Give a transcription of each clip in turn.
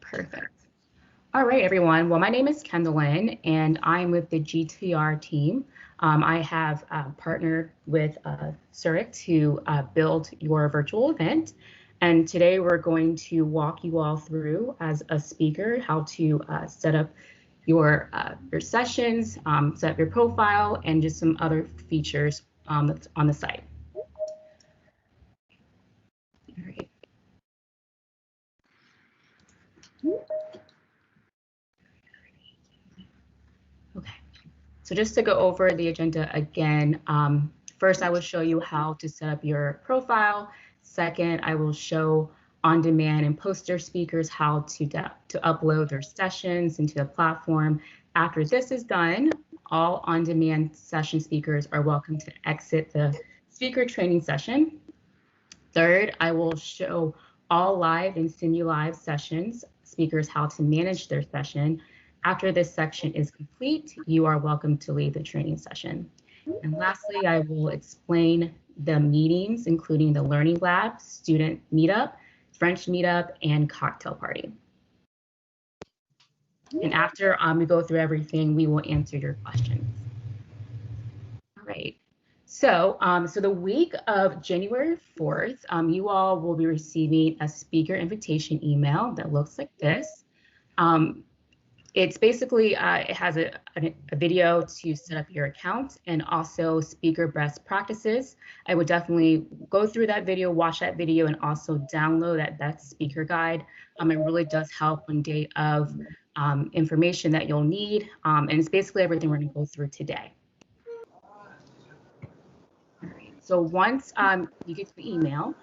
Perfect. All right, everyone. Well, my name is Kendallin, and I'm with the GTR team. I have partnered with Zurich to build your virtual event. And today we're going to walk you all through, as a speaker, how to set up your sessions, set up your profile, and just some other features that's on the site. All right. Okay, so just to go over the agenda again, first I will show you how to set up your profile. Second, I will show on-demand and poster speakers how to upload their sessions into the platform. After this is done, all on-demand session speakers are welcome to exit the speaker training session. Third, I will show all live and simu-live sessions speakers how to manage their session. After this section is complete, you are welcome to leave the training session. And lastly, I will explain the meetings, including the Learning Lab, Student Meetup, French Meetup, and Cocktail Party. And after we go through everything, we will answer your questions. All right. So, so the week of January 4th, you all will be receiving a speaker invitation email that looks like this. It's basically, it has a video to set up your account and also speaker best practices. I would definitely go through that video, watch that video, and also download that best speaker guide. It really does help on day of information that you'll need. And it's basically everything we're gonna go through today. All right, so once you get the email,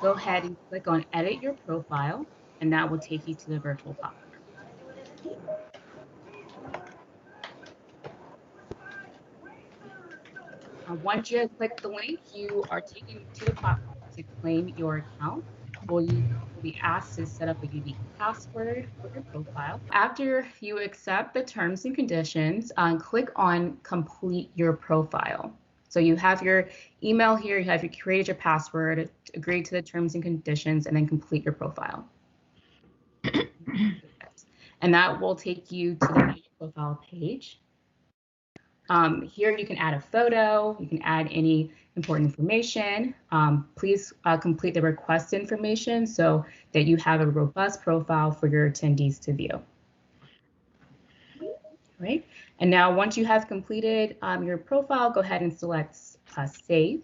go ahead and click on edit your profile, and that will take you to the virtual platform. Once you click the link, you are taken to the platform to claim your account. You will be asked to set up a unique password for your profile. After you accept the terms and conditions, click on complete your profile. So you have your email here, you have created your password, agree to the terms and conditions, and then complete your profile. And that will take you to the profile page. Here you can add a photo, you can add any important information. Please complete the request information so that you have a robust profile for your attendees to view. Right? And now once you have completed your profile, go ahead and select Save.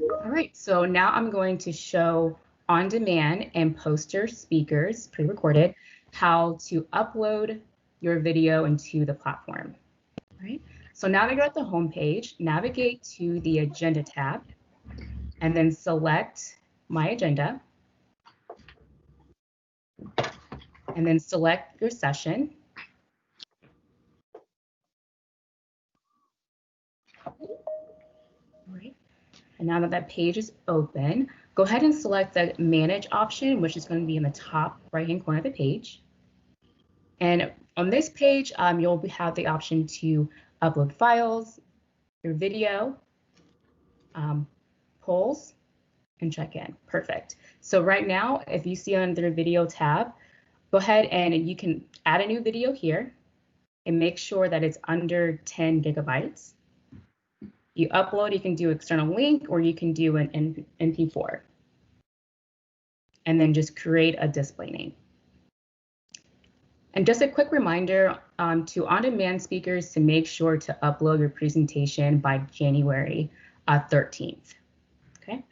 All right, so now I'm going to show on-demand and poster speakers, pre-recorded, how to upload your video into the platform. All right, so now that you're at the home page, navigate to the Agenda tab, and then select My Agenda, and then select your session. All right, and now that that page is open, go ahead and select the Manage option, which is going to be in the top right-hand corner of the page. And on this page, you'll have the option to upload files, your video, polls, and check in. Perfect. So right now, if you see under the video tab, go ahead and you can add a new video here and make sure that it's under 10 gigabytes. You upload, you can do external link, or you can do an MP4. And then just create a display name. And just a quick reminder to on-demand speakers to make sure to upload your presentation by January 13th. Okay.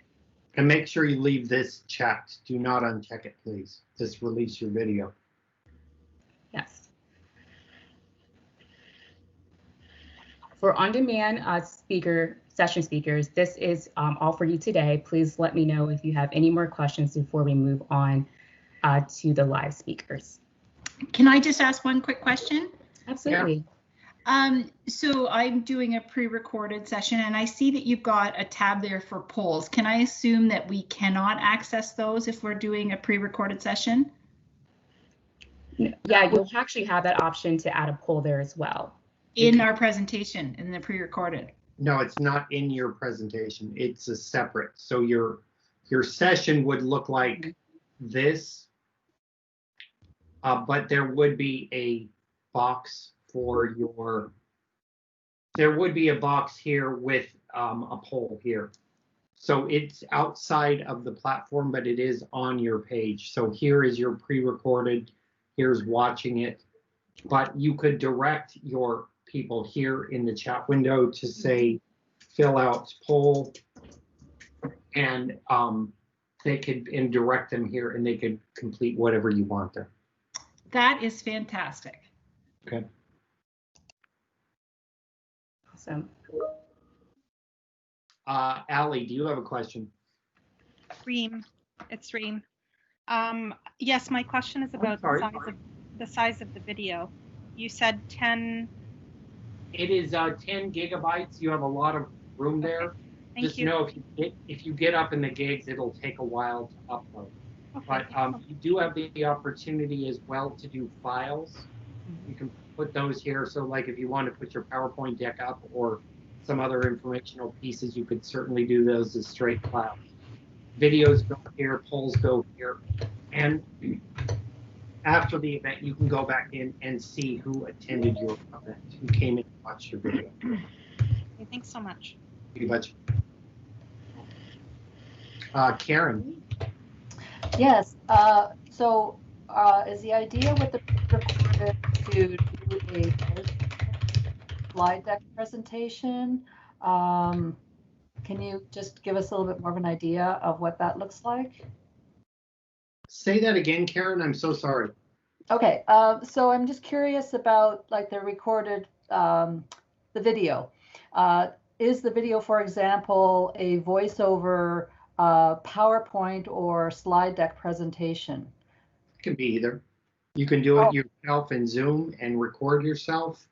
And make sure you leave this checked. Do not uncheck it, please. Just release your video. Yes. For on-demand session speakers, this is all for you today. Please let me know if you have any more questions before we move on to the live speakers. Can I just ask one quick question? Absolutely. Yeah. So I'm doing a pre-recorded session and I see that you've got a tab there for polls. Can I assume that we cannot access those if we're doing a pre-recorded session? Yeah, you'll actually have that option to add a poll there as well. In our presentation, in the pre-recorded. No, it's not in your presentation. It's a separate. So your session would look like this, but there would be a box for your. There would be a box here with a poll here. So it's outside of the platform, but it is on your page. So here is your pre-recorded. Here's watching it. But you could direct your people here in the chat window to say, fill out poll, and they could direct them here, and they could complete whatever you want there. That is fantastic. Okay. Awesome. Allie, do you have a question? Reem, it's Reem. Yes, my question is about the size of the video. You said 10. It is 10 gigabytes. You have a lot of room there. Thank Just you. know if you get up in the gigs, it'll take a while to upload. Okay. But you do have the opportunity as well to do files. You can put those here. So like if you want to put your PowerPoint deck up or some other informational pieces, you could certainly do those as straight files. Videos go here, polls go here. And after the event, you can go back in and see who attended your event, who came in and watched your video. Okay, thanks so much. You betcha. Karen. Yes. So is the idea with the recorded to do a slide deck presentation? Can you just give us a little bit more of an idea of what that looks like? Say that again, Karen. I'm so sorry. Okay. So I'm just curious about like the recorded, the video. Is the video, for example, a voiceover PowerPoint or slide deck presentation? It can be either. You can do it yourself in Zoom and record yourself.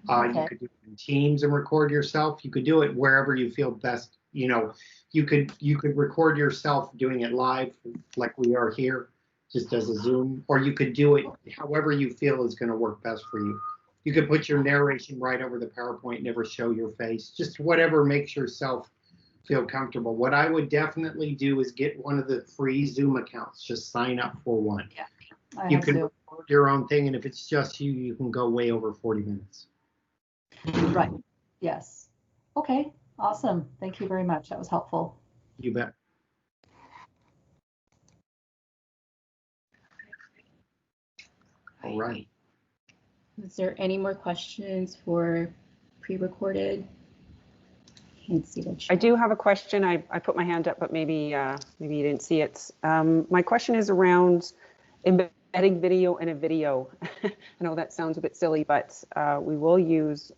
Okay. You could do it in Teams and record yourself. You could do it wherever you feel best. You know, you could record yourself doing it live, like we are here, just as a Zoom, or you could do it however you feel is going to work best for you. You could put your narration right over the PowerPoint, never show your face, just whatever makes yourself feel comfortable. What I would definitely do is get one of the free Zoom accounts. Just sign up for one. Yeah, you can record your own thing, and if it's just you, you can go way over 40 minutes. Right. Yes. Okay. Awesome. Thank you very much. That was helpful. You bet. All right. Is there any more questions for pre-recorded? Can't see the chat. I do have a question. I put my hand up, but maybe you didn't see it. My question is around embedding video in a video. I know that sounds a bit silly, but we will use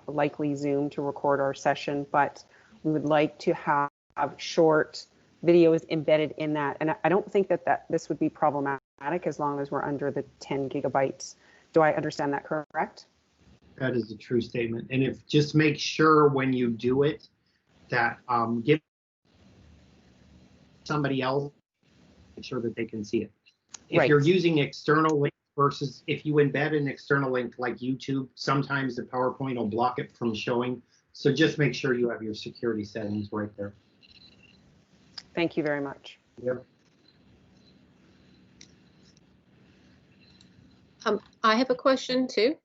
likely Zoom to record our session, but we would like to have short videos embedded in that. And I don't think that this would be problematic as long as we're under the 10 gigabytes. Do I understand that correct? That is a true statement. And if just make sure when you do it that give somebody else, make sure that they can see it. If Right. you're using external links versus if you embed an external link like YouTube, sometimes the PowerPoint will block it from showing. So just make sure you have your security settings right there. Thank you very much. Yep. I have a question too.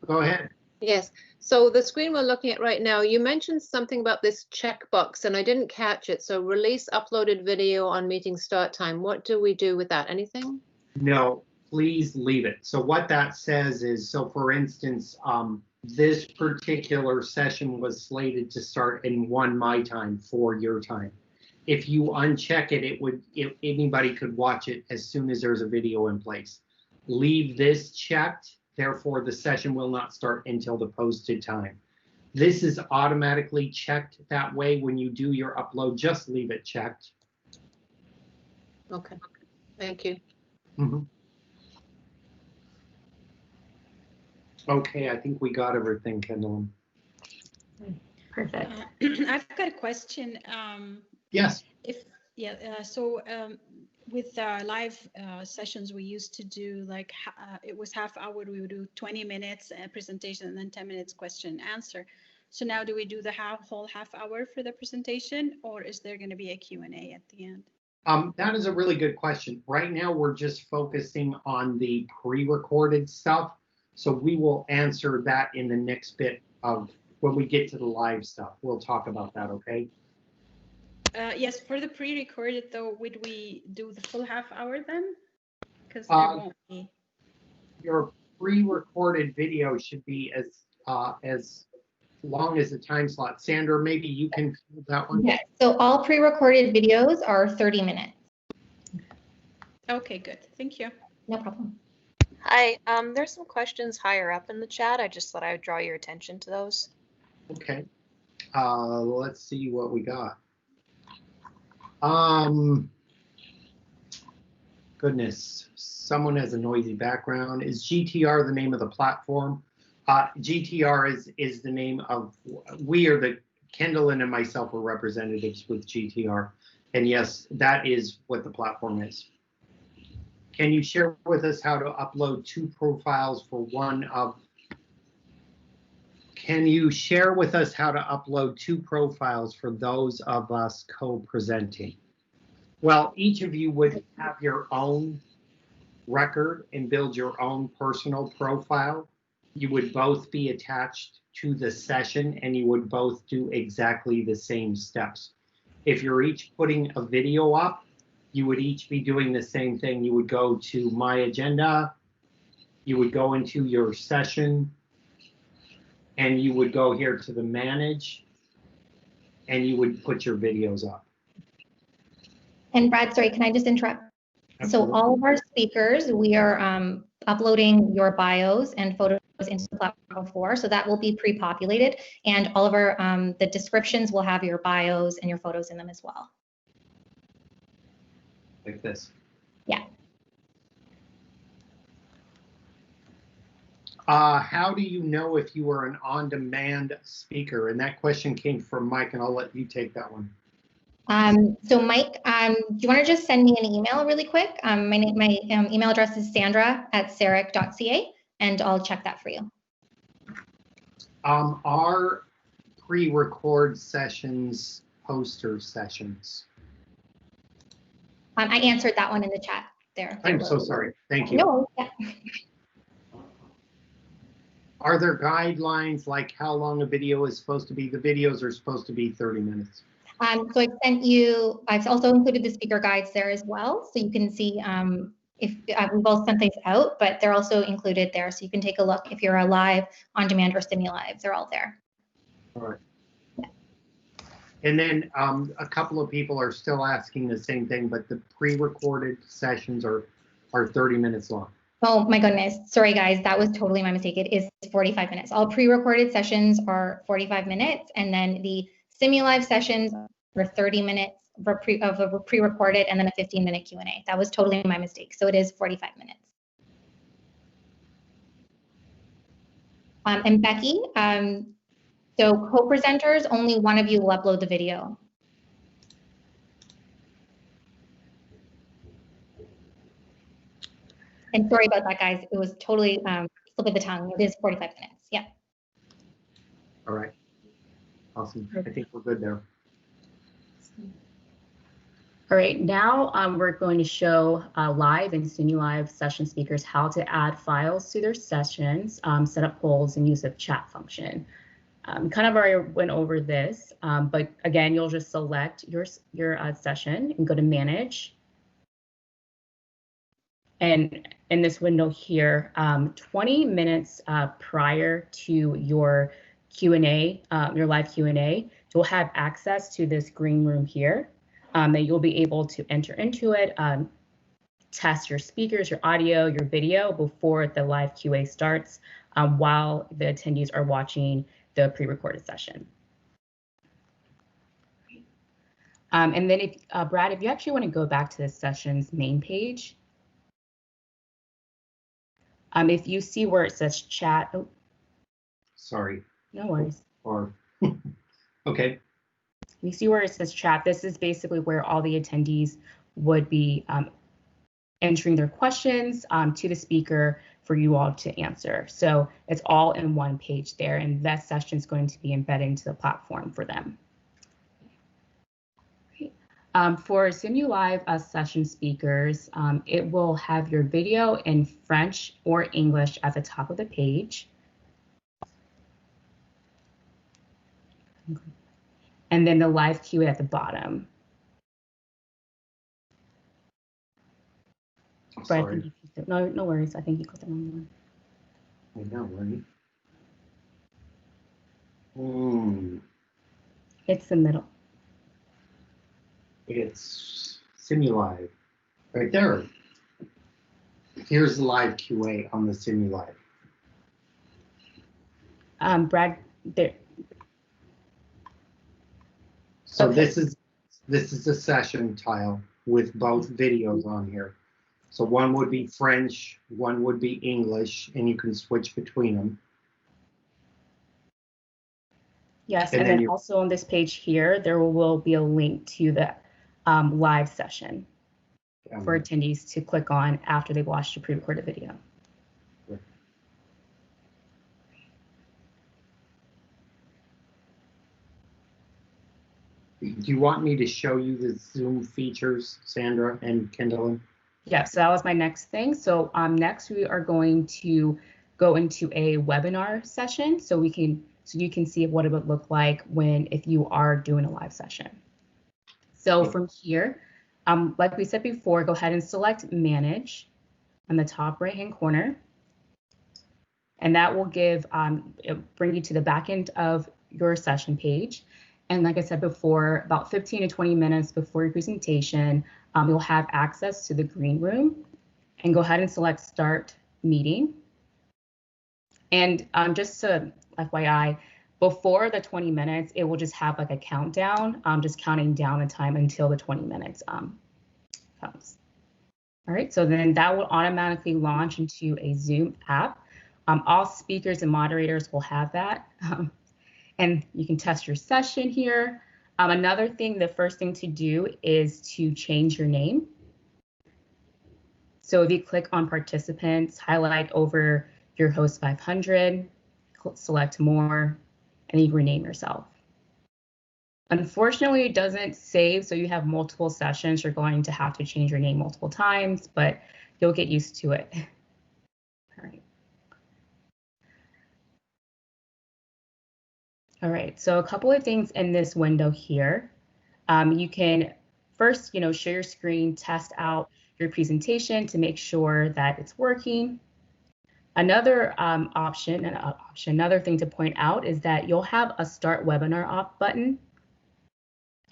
Go ahead. Yes. So the screen we're looking at right now, you mentioned something about this checkbox and I didn't catch it. So release uploaded video on meeting start time. What do we do with that? Anything? No, please leave it. So what that says is, so for instance, this particular session was slated to start in 1 my time, 4 your time. If you uncheck it, anybody could watch it as soon as there's a video in place. Leave this checked, therefore the session will not start until the posted time. This is automatically checked that way when you do your upload. Just leave it checked. Okay, thank you. Mm-hmm. Okay, I think we got everything, Kendall. Perfect. I've got a question. Yes. With live sessions, we used to do like it was half hour. We would do 20 minutes presentation and then 10 minutes question and answer. So now do we do the whole half hour for the presentation, or is there going to be a Q&A at the end? That is a really good question. Right now, we're just focusing on the pre-recorded stuff. So we will answer that in the next bit of when we get to the live stuff. We'll talk about that, okay? Yes, for the pre-recorded though, would we do the full half hour then? Because there won't be. Your pre-recorded video should be as long as the time slot. Sandra, maybe you can fill that one. Yes, so all pre-recorded videos are 30 minutes. Okay, good. Thank you. No problem. Hi, there's some questions higher up in the chat. I just thought I would draw your attention to those. Okay. Let's see what we got. Goodness, someone has a noisy background. Is GTR the name of the platform? GTR is the name of, Kendall and myself are representatives with GTR. And yes, that is what the platform is. Can you share with us how to upload 2 profiles for one of, can you share with us how to upload 2 profiles for those of us co-presenting? Well, each of you would have your own record and build your own personal profile. You would both be attached to the session and you would both do exactly the same steps. If you're each putting a video up, you would each be doing the same thing. You would go to My Agenda, you would go into your session, and you would go here to the Manage, and you would put your videos up. And Brad, sorry, can I just interrupt? Absolutely. So all of our speakers, we are uploading your bios and photos into the platform before, so that will be pre-populated, and all of our the descriptions will have your bios and your photos in them as well. Like this. Yeah. How do you know if you are an on-demand speaker? And that question came from Mike, and I'll let you take that one. So Mike, do you want to just send me an email really quick? My email address is sandra@saric.ca, and I'll check that for you. Are pre-record sessions poster sessions? I answered that one in the chat there. I'm so sorry. Thank you. No, yeah. Are there guidelines like how long a video is supposed to be? The videos are supposed to be 30 minutes. So I sent you, I've also included the speaker guides there as well. So you can see if we've all sent these out, but they're also included there. So you can take a look if you're a live, on demand, or SimiLive, they're all there. All right. Yeah. And then a couple of people are still asking the same thing, but the pre-recorded sessions are 30 minutes long. Oh my goodness. Sorry guys, that was totally my mistake. It is 45 minutes. All pre-recorded sessions are 45 minutes, and then the SimiLive sessions are 30 minutes of a pre-recorded, and then a 15-minute Q&A. That was totally my mistake. So it is 45 minutes. And Becky, so co-presenters, only one of you will upload the video. And sorry about that, guys. It was totally slip of the tongue. It is 45 minutes. Yeah. All right. Awesome. I think we're good there. All right, now we're going to show live and SimiLive session speakers how to add files to their sessions, set up polls, and use the chat function. Kind of already went over this, but again, you'll just select your session and go to Manage. And in this window here, 20 minutes prior to your Q&A, your live Q&A, you'll have access to this green room here that you'll be able to enter into it, test your speakers, your audio, your video before the live QA starts while the attendees are watching the pre-recorded session. And then if, Brad, if you actually want to go back to the session's main page, if you see where it says chat. Oh, sorry. No worries. Or okay. You see where it says chat. This is basically where all the attendees would be entering their questions to the speaker for for you all to answer. So it's all in one page there, and that session is going to be embedded into the platform for them. For SimuLive session speakers, it will have your video in French or English at the top of the page. And then the live QA at the bottom. Sorry. No worries. I think you clicked the wrong one. I know, right? It's the middle. It's SimuLive right there. Here's the live QA on the SimuLive. Brad, there. So Okay. this is a session tile with both videos on here. So one would be French, one would be English, and you can switch between them. Yes, and then also on this page here, there will be a link to the live session for attendees to click on after they've watched a pre-recorded video. Do you want me to show you the Zoom features, Sandra and Kendall? Yeah, so that was my next thing. So next we are going to go into a webinar session so you can see what it would look like if you are doing a live session. So from here, like we said before, go ahead and select Manage on the top right-hand corner. And that will bring you to the back end of your session page. And like I said before, about 15 to 20 minutes before your presentation, you'll have access to the green room, and go ahead and select Start Meeting. And just to FYI, before the 20 minutes, it will just have like a countdown, just counting down the time until the 20 minutes comes. All right, so then that will automatically launch into a Zoom app. All speakers and moderators will have that. And you can test your session here. Another thing, the first thing to do is to change your name. So if you click on participants, highlight over your host 500, select more, and you rename yourself. Unfortunately, it doesn't save, so you have multiple sessions. You're going to have to change your name multiple times, but you'll get used to it. All right. All right, so a couple of things in this window here. You can first, share your screen, test out your presentation to make sure that it's working. Another another thing to point out is that you'll have a Start Webinar Off button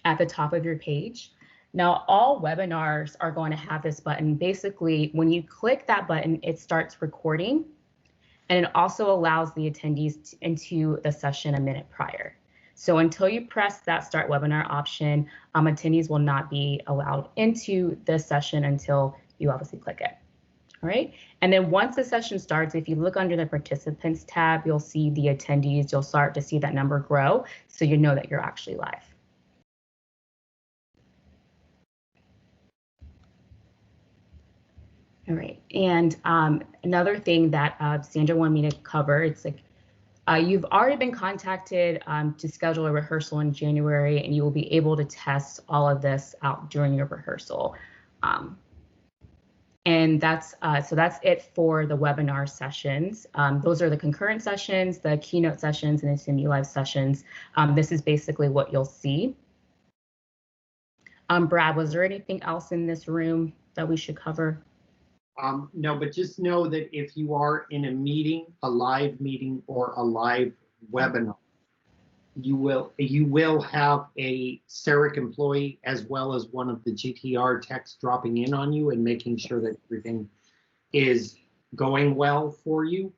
at the top of your page. Now, all webinars are going to have this button. Basically, when you click that button, it starts recording. And it also allows the attendees into the session a minute prior. So until you press that Start Webinar option, attendees will not be allowed into the session until you obviously click it. All right. And then once the session starts, if you look under the Participants tab, you'll see the attendees. You'll start to see that number grow, so you know that you're actually live. All right, and another thing that Sandra wanted me to cover, it's like you've already been contacted to schedule a rehearsal in January, and you will be able to test all of this out during your rehearsal. And that's it for the webinar sessions. Those are the concurrent sessions, the keynote sessions, and the SimuLive sessions. This is basically what you'll see. Brad, was there anything else in this room that we should cover? No, but just know that if you are in a meeting, a live meeting, or a live webinar, you will have a CEREC employee as well as one of the GTR techs dropping in on you and making sure that everything is going well for you.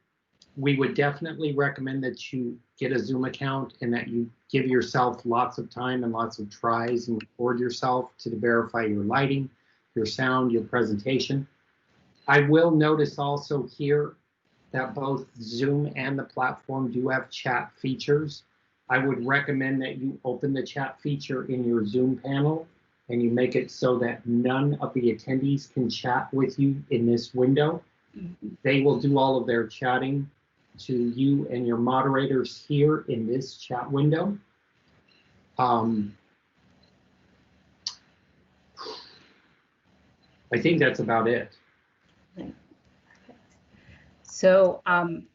We would definitely recommend that you get a Zoom account and that you give yourself lots of time and lots of tries and record yourself to verify your lighting, your sound, your presentation. I will notice also here that both Zoom and the platform do have chat features. I would recommend that you open the chat feature in your Zoom panel and you make it so that none of the attendees can chat with you in this window. They will do all of their chatting to you and your moderators here in this chat window. I think that's about it. So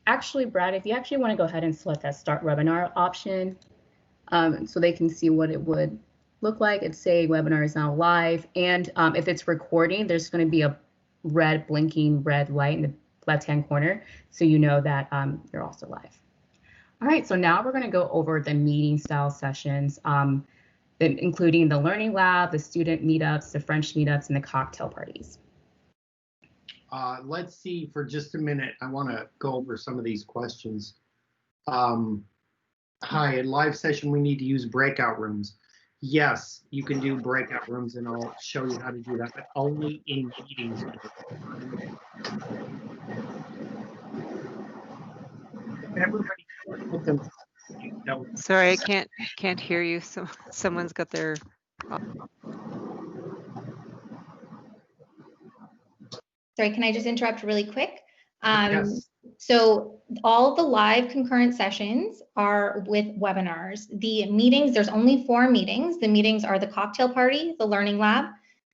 actually, Brad, if you actually want to go ahead and select that start webinar option, so they can see what it would look like. It'd say webinar is now live. And if it's recording, there's going to be a blinking red light in the left-hand corner. So you know that you're also live. All right, so now we're going to go over the meeting style sessions, including the learning lab, the student meetups, the French meetups, and the cocktail parties. Let's see for just a minute. I want to go over some of these questions. Hi, in live session, we need to use breakout rooms. Yes, you can do breakout rooms, and I'll show you how to do that, but only in meetings. Everybody put them. Sorry, I can't hear you. So someone's got their. Sorry, can I just interrupt really quick? Yes. So all the live concurrent sessions are with webinars. The meetings, there's only 4 meetings. The meetings are the cocktail party, the learning lab,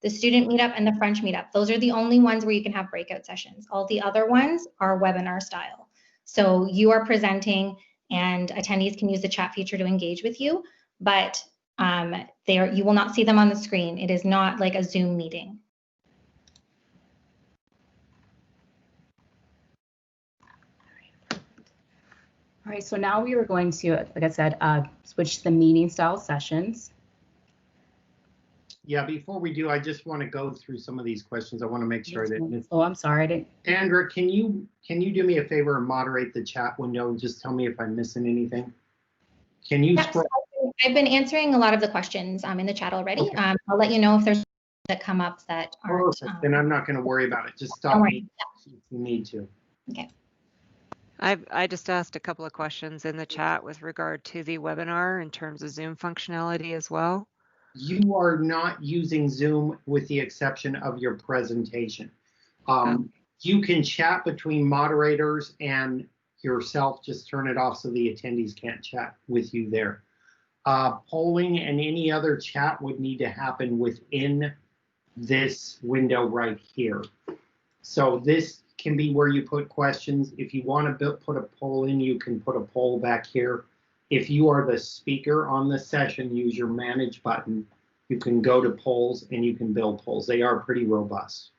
the student meetup, and the French meetup. Those are the only ones where you can have breakout sessions. All the other ones are webinar style. So you are presenting and attendees can use the chat feature to engage with you, but you will not see them on the screen. It is not like a Zoom meeting. All right, so now we are going to, like I said, switch to the meeting style sessions. Yeah, before we do, I just want to go through some of these questions. I want to make sure that. Oh, I'm sorry, I didn't. Sandra, can you do me a favor and moderate the chat window and just tell me if I'm missing anything? Can you scroll? I've been answering a lot of the questions in the chat already. Okay. I'll let you know if there's that come up that aren't. Then I'm not going to worry about it. Just stop me if you need to. Okay. I just asked a couple of questions in the chat with regard to the webinar in terms of Zoom functionality as well. You are not using Zoom with the exception of your presentation. You can chat between moderators and yourself. Just turn it off so the attendees can't chat with you there. Polling and any other chat would need to happen within this window right here. So this can be where you put questions. If you want to put a poll in, you can put a poll back here. If you are the speaker on the session, use your manage button. You can go to polls and you can build polls. They are pretty robust.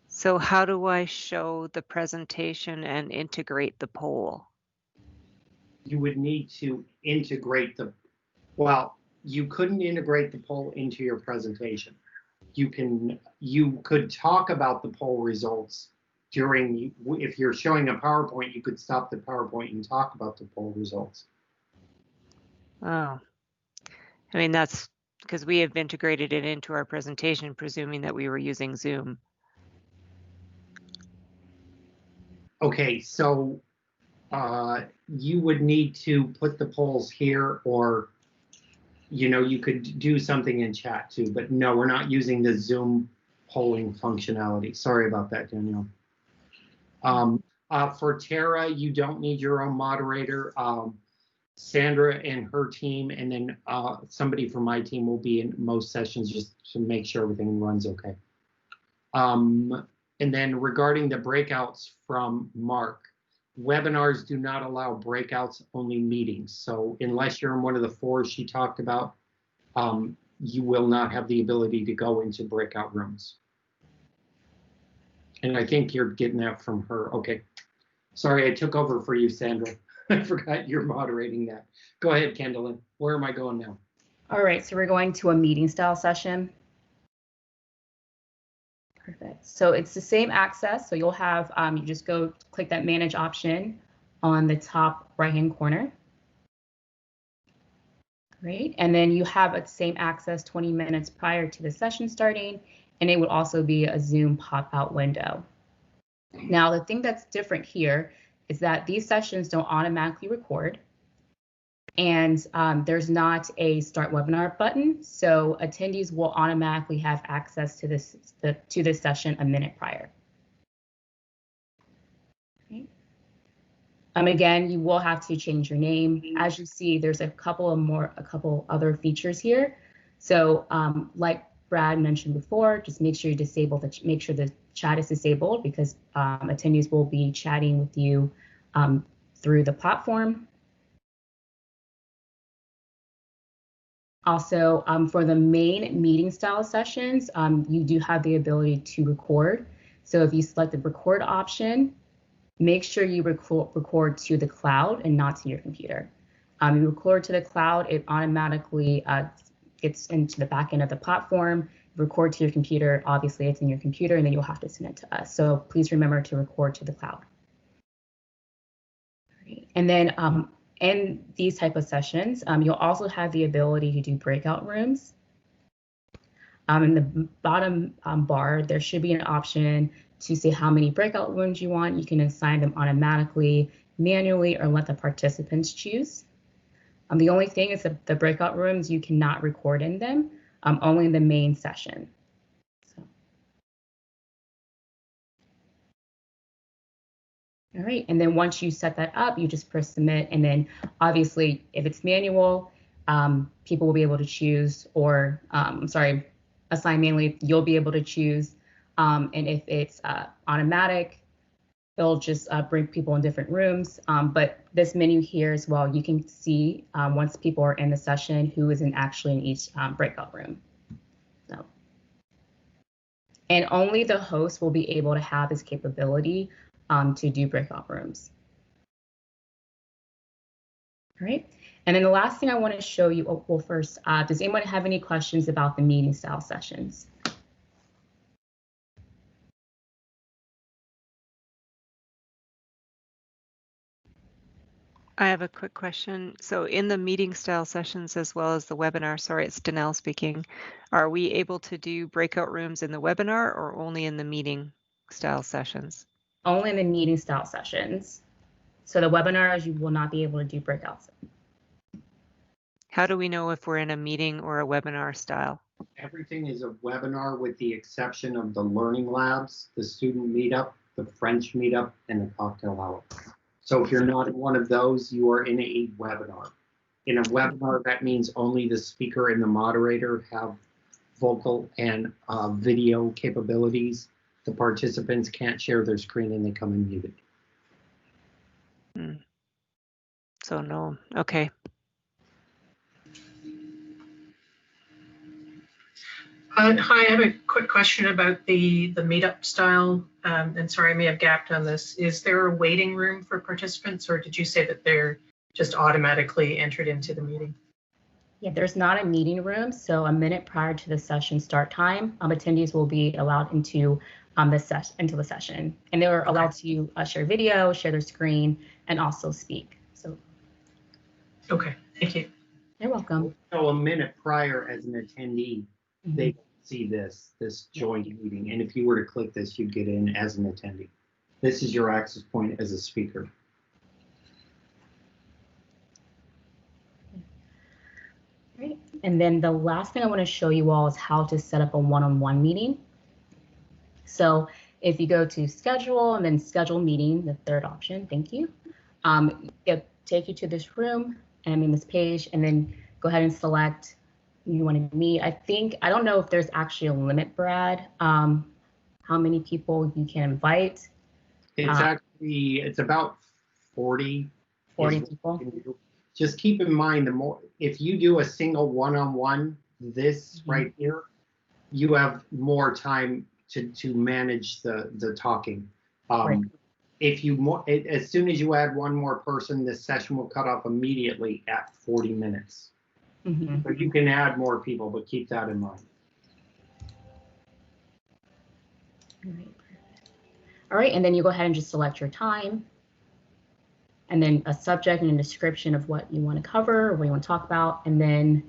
So how do I show the presentation and integrate the poll? You would need to integrate well, you couldn't integrate the poll into your presentation. You could talk about the poll results if you're showing a PowerPoint, you could stop the PowerPoint and talk about the poll results. Oh, I mean, that's because we have integrated it into our presentation, presuming that we were using Zoom. Okay, so you would need to put the polls here, or you could do something in chat too, but no, we're not using the Zoom polling functionality. Sorry about that, Danielle. For Tara, you don't need your own moderator. Sandra and her team, and then somebody from my team will be in most sessions just to make sure everything runs okay. And then regarding the breakouts from Mark, webinars do not allow breakouts, only meetings. So unless you're in one of the 4 she talked about, you will not have the ability to go into breakout rooms. And I think you're getting that from her. Okay. Sorry, I took over for you, Sandra. I forgot you're moderating that. Go ahead, Kendall. Where am I going now? All right, so we're going to a meeting style session. Perfect. So it's the same access. So you'll have, you just go click that manage option on the top right-hand corner. Great. And then you have the same access 20 minutes prior to the session starting, and it would also be a Zoom pop-out window. Now, the thing that's different here is that these sessions don't automatically record, and there's not a start webinar button, so attendees will automatically have access to this session a minute prior. Again, you will have to change your name. As you see, there's a couple other features here. So like Brad mentioned before, just make sure you make sure the chat is disabled, because attendees will be chatting with you through the platform. Also, for the main meeting style sessions, you do have the ability to record. So if you select the record option, make sure you record to the cloud and not to your computer. You record to the cloud, it automatically gets into the back end of the platform. Record to your computer, obviously it's in your computer, and then you'll have to send it to us. So please remember to record to the cloud. And then in these type of sessions, you'll also have the ability to do breakout rooms. In the bottom bar, there should be an option to say how many breakout rooms you want. You can assign them automatically, manually, or let the participants choose. The only thing is that the breakout rooms, you cannot record in them, only in the main session. All right, and then once you set that up, you just press submit, and then obviously if it's manual, people will be able to choose, or assign manually, you'll be able to choose, and if it's automatic, it'll just bring people in different rooms. But this menu here as well, you can see once people are in the session who is actually in each breakout room. So, and only the host will be able to have this capability to do breakout rooms. All right, and then the last thing I want to show you, well, first, does anyone have any questions about the meeting style sessions? I have a quick question. So in the meeting style sessions as well as the webinar, sorry, it's Danelle speaking, are we able to do breakout rooms in the webinar or only in the meeting style sessions? Only in the meeting style sessions. So the webinars, you will not be able to do breakouts. How do we know if we're in a meeting or a webinar style? Everything is a webinar with the exception of the learning labs, the student meetup, the French meetup, and the cocktail hour. So if you're not in one of those, you are in a webinar. In a webinar, that means only the speaker and the moderator have vocal and video capabilities. The participants can't share their screen and they come in muted. So no, okay. Hi, I have a quick question about the meetup style. And sorry, I may have gapped on this. Is there a waiting room for participants, or did you say that they're just automatically entered into the meeting? Yeah, there's not a meeting room. So a minute prior to the session start time, attendees will be allowed into the session, and they are allowed to share video, share their screen, and also speak. So. Okay, thank you. You're welcome. So a minute prior, as an attendee, they can see this joint meeting, and if you were to click this, you'd get in as an attendee. This is your access point as a speaker. Right. And then the last thing I want to show you all is how to set up a one-on-one meeting. So if you go to schedule and then schedule meeting, the third option, thank you. It'll take you to this room, this page, and then go ahead and select who you want to meet. I don't know if there's actually a limit, Brad, how many people you can invite. It's about 40. 40 people. Just keep in mind, if you do a single one-on-one, this right here, you have more time to manage the talking. Right. As soon as you add one more person, this session will cut off immediately at 40 minutes. But you can add more people, but keep that in mind. All right, and then you go ahead and just select your time, and then a subject and a description of what you want to cover or what you want to talk about, and then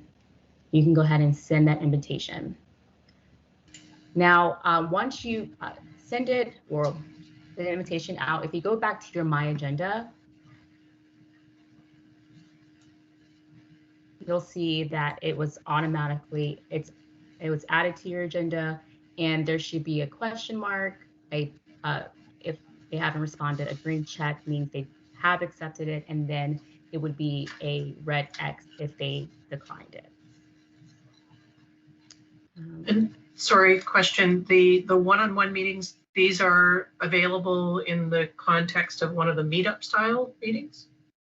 you can go ahead and send that invitation. Now, once you send it or the invitation out, if you go back to your My Agenda, you'll see that it was automatically, it was added to your agenda, and there should be a question mark. If they haven't responded, a green check means they have accepted it, and then it would be a red X if they declined it. And sorry, question, the one-on-one meetings, these are available in the context of one of the meetup style meetings?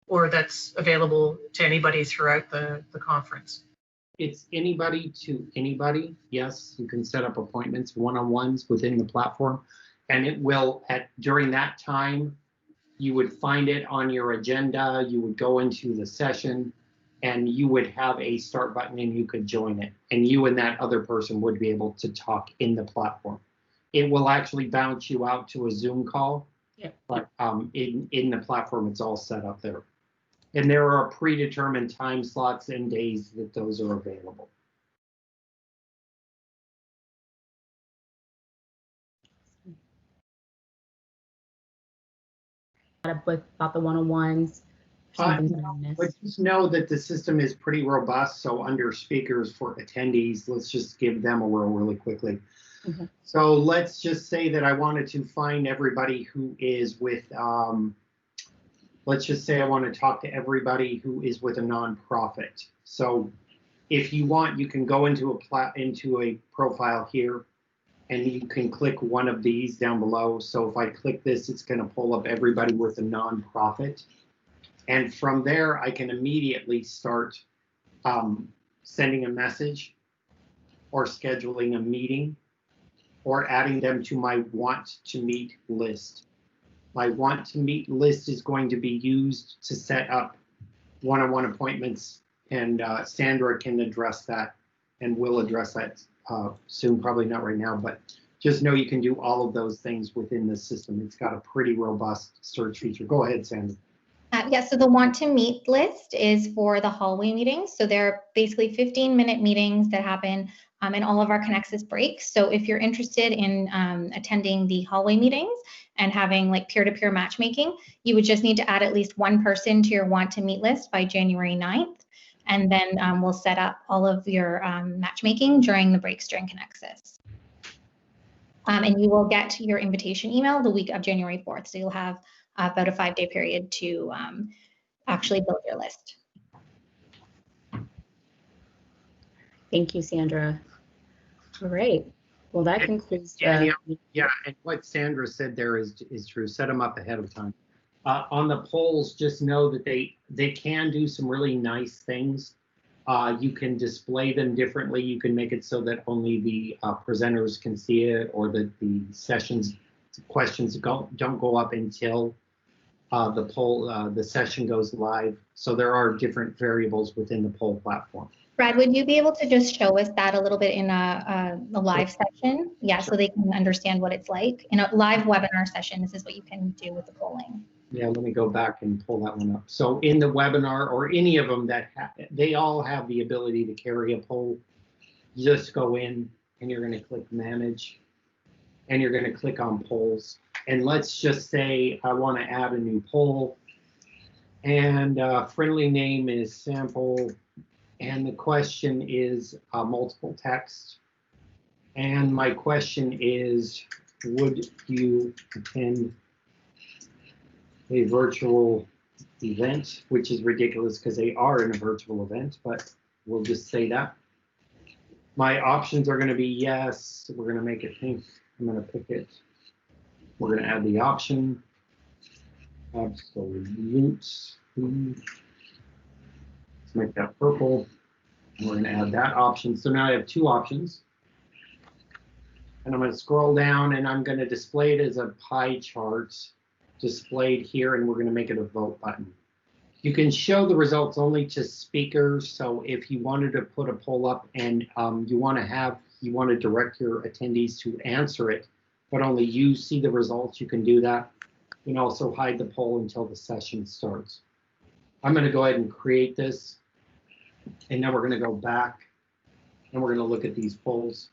Or that's available to anybody throughout the conference? It's anybody to anybody. Yes, you can set up appointments, one-on-ones within the platform. And it will, during that time, you would find it on your agenda, you would go into the session, and you would have a start button and you could join it. And you and that other person would be able to talk in the platform. It will actually bounce you out to a Zoom call, but in the platform, it's all set up there. And there are predetermined time slots and days that those are available. About the one-on-ones. But just know that the system is pretty robust. So under speakers for attendees, let's just give them a whirl really quickly. So let's just say that I wanted to find everybody who is with, let's just say I want to talk to everybody who is with a nonprofit. So if you want, you can go into a profile here, and you can click one of these down below. So if I click this, it's going to pull up everybody with a nonprofit. And from there, I can immediately start sending a message or scheduling a meeting or adding them to my want to meet list. My want to meet list is going to be used to set up one-on-one appointments, and Sandra can address that, and we'll address that soon, probably not right now, but just know you can do all of those things within the system. It's got a pretty robust search feature. Go ahead, Sandra. Yeah, so the want to meet list is for the hallway meetings. So they're basically 15-minute meetings that happen in all of our Connexus breaks. So if you're interested in attending the hallway meetings and having like peer-to-peer matchmaking, you would just need to add at least one person to your want to meet list by January 9th. And then we'll set up all of your matchmaking during the breaks during Connexus. And you will get your invitation email the week of January 4th. So you'll have about a 5-day period to actually build your list. Thank you, Sandra. All right. Well, that concludes. Yeah, and what Sandra said there is true. Set them up ahead of time. On the polls, just know that they can do some really nice things. You can display them differently. You can make it so that only the presenters can see it, or that the questions don't go up until the session goes live. So there are different variables within the poll platform. Brad, would you be able to just show us that a little bit in a live session? Yeah, so they can understand what it's like. In a live webinar session, this is what you can do with the polling. Yeah, let me go back and pull that one up. So in the webinar, or any of them they all have the ability to carry a poll. You just go in and you're going to click manage, and you're going to click on polls. And let's just say I want to add a new poll, and friendly name is sample, and the question is multiple text. And my question is, would you attend a virtual event? Which is ridiculous because they are in a virtual event, but we'll just say that. My options are going to be yes. We're going to make it pink. I'm going to pick it. We're going to add the option. Absolute. Let's make that purple. And we're going to add that option. So now I have two options. And I'm going to scroll down, and I'm going to display it as a pie chart displayed here, and we're going to make it a vote button. You can show the results only to speakers. So if you wanted to put a poll up and you want to direct your attendees to answer it, but only you see the results, you can do that. You can also hide the poll until the session starts. I'm going to go ahead and create this, and now we're going to go back and we're going to look at these polls.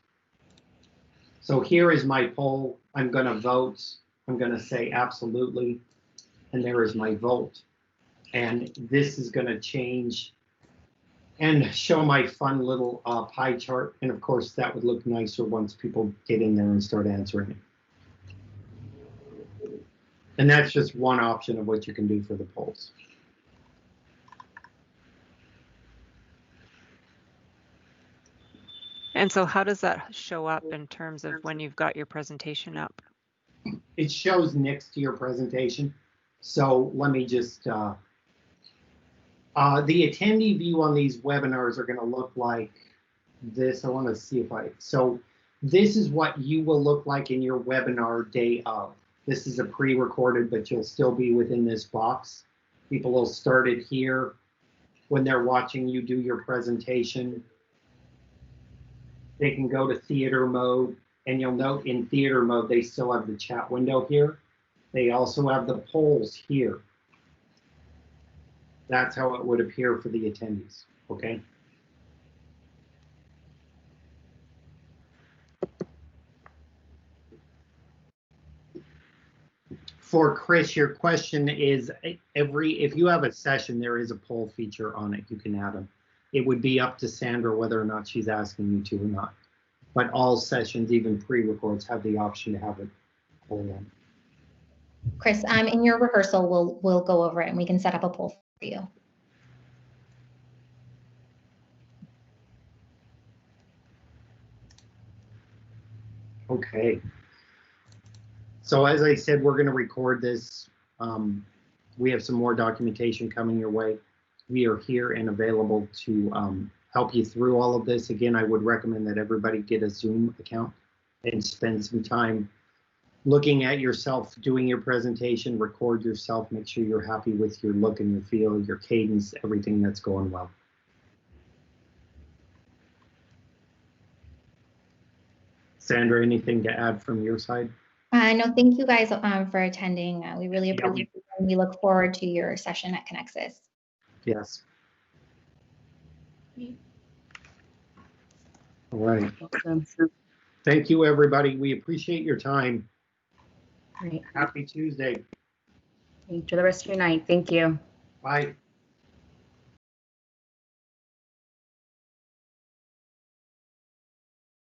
So here is my poll. I'm going to vote. I'm going to say absolutely, and there is my vote. And this is going to change and show my fun little pie chart. And of course, that would look nicer once people get in there and start answering it. And that's just one option of what you can do for the polls. And so how does that show up in terms of when you've got your presentation up? It shows next to your presentation. So let me just, the attendee view on these webinars are going to look like this. I want to see if so this is what you will look like in your webinar day of. This is a pre-recorded, but you'll still be within this box. People will start it here when they're watching you do your presentation. They can go to theater mode, and you'll note in theater mode, they still have the chat window here. They also have the polls here. That's how it would appear for the attendees, okay? For Chris, your question is if you have a session, there is a poll feature on it. You can add them. It would be up to Sandra whether or not she's asking you to or not. But all sessions, even pre-records, have the option to have a poll on. Chris, in your rehearsal, we'll go over it and we can set up a poll for you. Okay. So as I said, we're going to record this. We have some more documentation coming your way. We are here and available to help you through all of this. Again, I would recommend that everybody get a Zoom account and spend some time looking at yourself, doing your presentation, record yourself, make sure you're happy with your look and your feel, your cadence, everything that's going well. Sandra, anything to add from your side? No, thank you guys for attending. We really appreciate it, and we look forward to your session at Connexus. Yes. All right. Awesome. Thank you, everybody. We appreciate your time. Great. Happy Tuesday. Enjoy the rest of your night. Thank you. Bye.